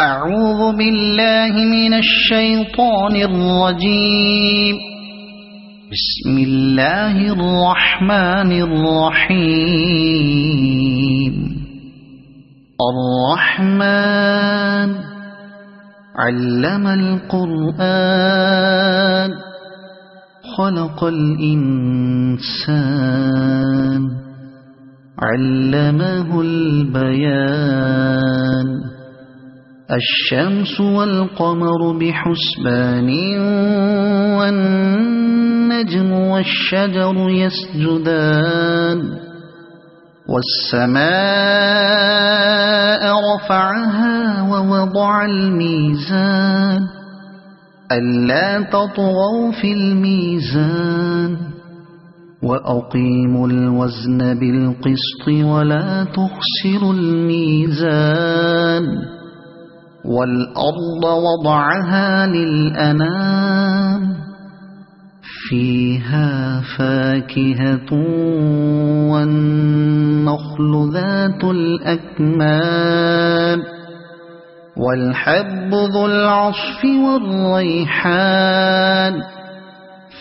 أعوذ بالله من الشيطان الرجيم. بسم الله الرحمن الرحيم. الرحمن علم القرآن خلق الإنسان علمه البيان. الشمس والقمر بحسبان والنجم والشجر يسجدان. والسماء رفعها ووضع الميزان ألا تطغوا في الميزان وأقيموا الوزن بالقسط ولا تخسروا الميزان. والأرض وضعها للأنام فيها فاكهة والنخل ذات الأكمام والحب ذو العصف والريحان.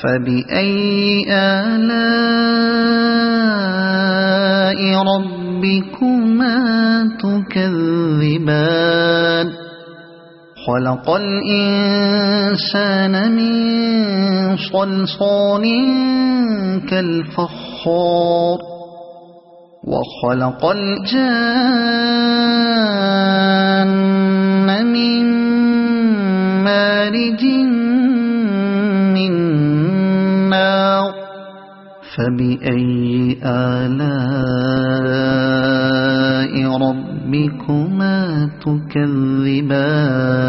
فبأي آلاء ربكما تكذبان. خلق الإنسان من صلصال كالفخار وخلق الجان من مارج من نار. فبأي آلاء ربكما تكذبان.